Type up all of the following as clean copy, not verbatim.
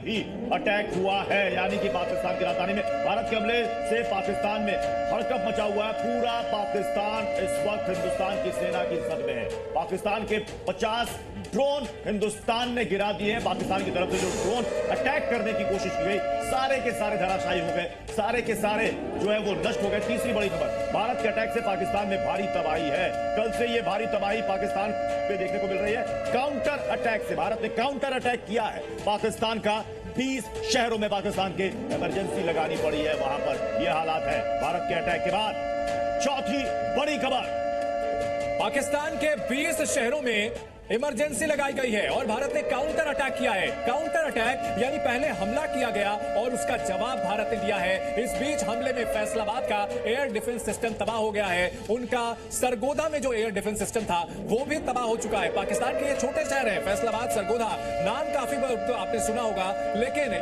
ही attack हुआ है, यानी कि पाकिस्तान की राजधानी में भारत के हमले से पाकिस्तान में हड़कंप मचा हुआ है। पूरा पाकिस्तान इस वक्त हिंदुस्तान की सेना की जद में है। पाकिस्तान के 50 ड्रोन हिंदुस्तान ने गिरा दिए हैं। पाकिस्तान की तरफ से जो ड्रोन अटैक करने की कोशिश की गई, सारे के सारे धराशायी हो गए, सारे के सारे जो है वो नष्ट हो गए। तीसरी बड़ी खबर, भारत के अटैक से पाकिस्तान में भारी तबाही है। कल से ये भारी तबाही पाकिस्तान पे देखने को मिल रही है। काउंटर अटैक से भारत ने काउंटर अटैक किया है पाकिस्तान का। 20 शहरों में पाकिस्तान के इमरजेंसी लगानी पड़ी है। वहां पर यह हालात है भारत के अटैक के बाद। चौथी बड़ी खबर, पाकिस्तान के 20 शहरों में इमरजेंसी लगाई गई है और भारत ने काउंटर अटैक किया है। काउंटर अटैक यानी पहले हमला किया गया और उसका जवाब भारत ने दिया है। इस बीच हमले में फैसलाबाद का एयर डिफेंस सिस्टम तबाह हो गया है। उनका सरगोदा में जो एयर डिफेंस सिस्टम था वो भी तबाह हो चुका है। पाकिस्तान के ये छोटे शहर है फैसलाबाद, सरगोदा, नाम काफी तो आपने सुना होगा, लेकिन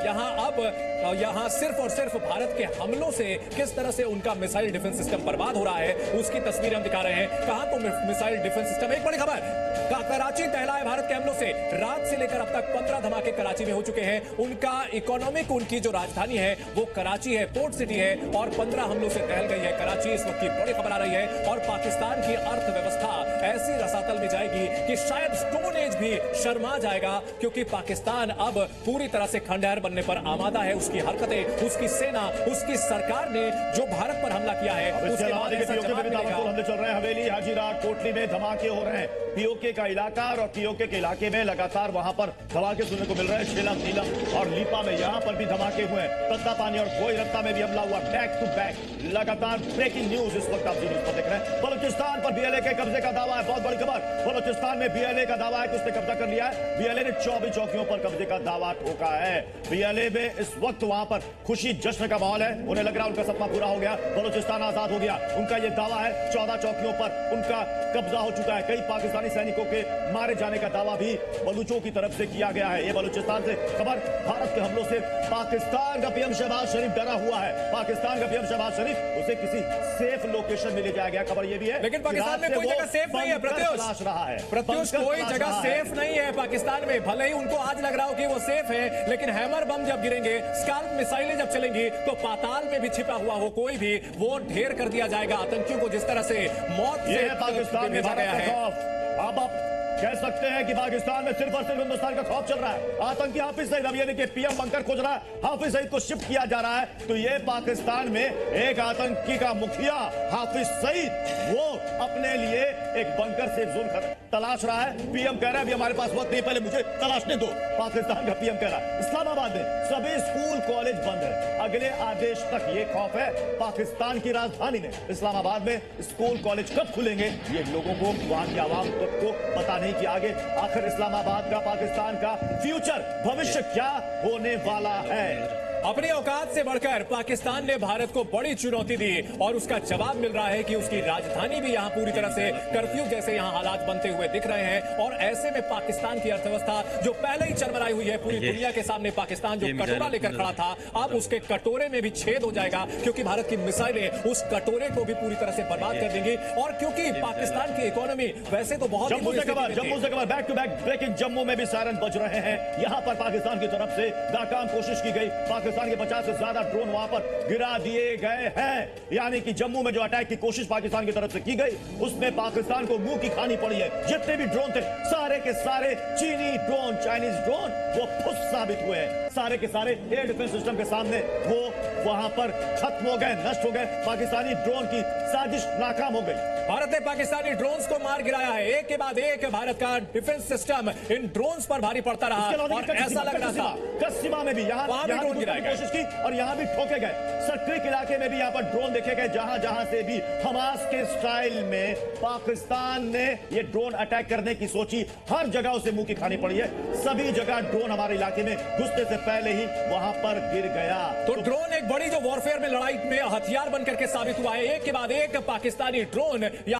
यहाँ सिर्फ और सिर्फ भारत के हमलों से किस तरह से उनका मिसाइल डिफेंस सिस्टम बर्बाद हो रहा है उसकी तस्वीर हम दिखा रहे हैं। कहां तो मिसाइल डिफेंस सिस्टम। एक बड़ी खबर, कराची दहला है भारत के हमलों से। रात से लेकर अब तक 15 धमाके कराची में हो चुके हैं। उनका इकोनॉमिक, उनकी जो राजधानी है वो कराची है, पोर्ट सिटी है, और 15 हमलों से दहल गई है कराची। इस वक्त की बड़ी खबर आ रही है और पाकिस्तान की अर्थव्यवस्था ऐसी रसातल में जाएगी कि शायद स्टोन एज भी शर्मा जाएगा, क्योंकि पाकिस्तान अब पूरी तरह से खंडहर बनने पर आमादा है। उसकी हरकतें, उसकी सेना, उसकी सरकार ने जो भारत पर हमला किया है उसके बाद हमले चल रहे हैं। हवेली, हाजीरा, कोटली में धमाके हो रहे हैं। पीओके का इलाका और पीओके के इलाके में लगातार वहां पर धमाके सुनने को मिल रहे हैं। झेलम, नीलम और लीपा में यहां पर भी धमाके हुए हैं। तत्तापानी और गोई रत्ता में भी हमला हुआ। बैक टू बैक लगातार ब्रेकिंग न्यूज इस वक्त आप न्यूज पर देख रहे हैं। बलूचिस्तान पर बीएलए के कब्जे का दावा है। बहुत बड़ी खबर, बलूचिस्तान में बीएलए का दावा है कि उसने कब्जा कर लिया है। बीएलए ने 24 चौकियों पर कब्जे का दावा ठोका है। बीएलए में इस वक्त वहां पर खुशी जश्न का माहौल है। उन्हें लग रहा है उनका सपना पूरा हो गया, बलूचिस्तान आजाद हो गया। उनका यह दावा है 14 चौकियों पर उनका कब्जा हो चुका है। कई पाकिस्तानी सैनिकों के मारे जाने का दावा भी बलूचों की तरफ से किया गया है। ये बलूचिस्तान से खबर, भारत के हमलों से पाकिस्तान का पीएम शहबाज शरीफ डरा हुआ है। पाकिस्तान का पीएम शहबाज शरीफ, उसे किसी सेफ लोकेशन में ले जाया गया, खबर ये भी है। लेकिन पाकिस्तान में कोई जगह सेफ नहीं है प्रत्युष, रहा है प्रत्युष कोई जगह सेफ नहीं है पाकिस्तान में। भले ही उनको आज लग रहा हो कि वो सेफ है, लेकिन हैमर बम जब गिरेंगे, स्काल्प मिसाइलें जब चलेंगी, तो पाताल में भी छिपा हुआ हो कोई भी, वो ढेर कर दिया जाएगा आतंकियों को। जिस तरह से मौत से पाकिस्तान में गया है। अब आप कह सकते हैं कि पाकिस्तान में सिर्फ और सिर्फ हिंदुस्तान का खौफ चल रहा है। आतंकी हाफिज सईद, अब यानी कि पीएम बंकर खोज रहा है, हाफिज सईद को शिफ्ट किया जा रहा है। तो ये पाकिस्तान में एक आतंकी का मुखिया हाफिज सईद, वो अपने लिए एक बंकर से जोन तलाश रहा है। पीएम कह रहा है अभी हमारे पास वक्त नहीं, पहले मुझे तलाशने दो। पाकिस्तान का पीएम कह रहा है। इस्लामाबाद में सभी स्कूल कॉलेज बंद है, अगले आदेश तक ये खौफ है पाकिस्तान की राजधानी में। इस्लामाबाद में स्कूल कॉलेज कब खुलेंगे ये लोगों को, वहां की आवाम को पता नहीं कि आगे आखिर इस्लामाबाद का, पाकिस्तान का फ्यूचर, भविष्य क्या होने वाला है। अपनी औकात से बढ़कर पाकिस्तान ने भारत को बड़ी चुनौती दी और उसका जवाब मिल रहा है कि उसकी राजधानी भी यहां पूरी तरह से कर्फ्यू जैसे यहां हालात बनते हुए दिख रहे हैं। और ऐसे में पाकिस्तान की अर्थव्यवस्था जो पहले ही चरमराई हुई है, पूरी दुनिया के सामने पाकिस्तान जो कटोरा लेकर खड़ा था, अब उसके कटोरे में भी छेद हो जाएगा, क्योंकि भारत की मिसाइलें उस कटोरे को भी पूरी तरह से बर्बाद कर देंगी। और क्योंकि पाकिस्तान की इकोनॉमी वैसे तो बहुत, जम्मू से खबर, back to back breaking, Jammu में भी सायरन बज रहे हैं। यहां पर पाकिस्तान की तरफ से नाकाम कोशिश की गई। पाकिस्तान के 50 से ज्यादा ड्रोन वहां पर गिरा दिए गए हैं। यानी कि जम्मू में जो अटैक की कोशिश पाकिस्तान की तरफ से की गई, उसमें पाकिस्तान को मुंह की खानी पड़ी है। जितने भी ड्रोन थे, सारे के सारे चीनी ड्रोन, चाइनीज ड्रोन, वो फुस साबित हुए हैं। सारे के सारे एयर डिफेंस सिस्टम के सामने वो वहां पर खत्म हो गए, नष्ट हो गए। पाकिस्तानी ड्रोन की साजिश नाकाम हो गई। भारत ने पाकिस्तानी ड्रोन्स को मार गिराया है। एक के बाद एक भारत का डिफेंस सिस्टम इन ड्रोन्स पर भारी पड़ता रहा और ऐसा लग रहा था कस्सीमा में भी यहां ड्रोन गिराया गया, कोशिश की और यहां भी ठोके गए। सक्रिक इलाके में भी यहां पर ड्रोन देखे गए, जहां जहां से भी हमास के स्टाइल में पाकिस्तान ने ये ड्रोन अटैक करने की सोची, हर जगह उसे मुंह की खानी पड़ी है। सभी जगह ड्रोन हमारे इलाके में घुसने से पहले ही वहां पर गिर गया। तो ड्रोन एक बड़ी जो वॉरफेयर में, लड़ाई में हथियार बनकर के साबित हुआ है। एक के बाद एक पाकिस्तानी ड्रोन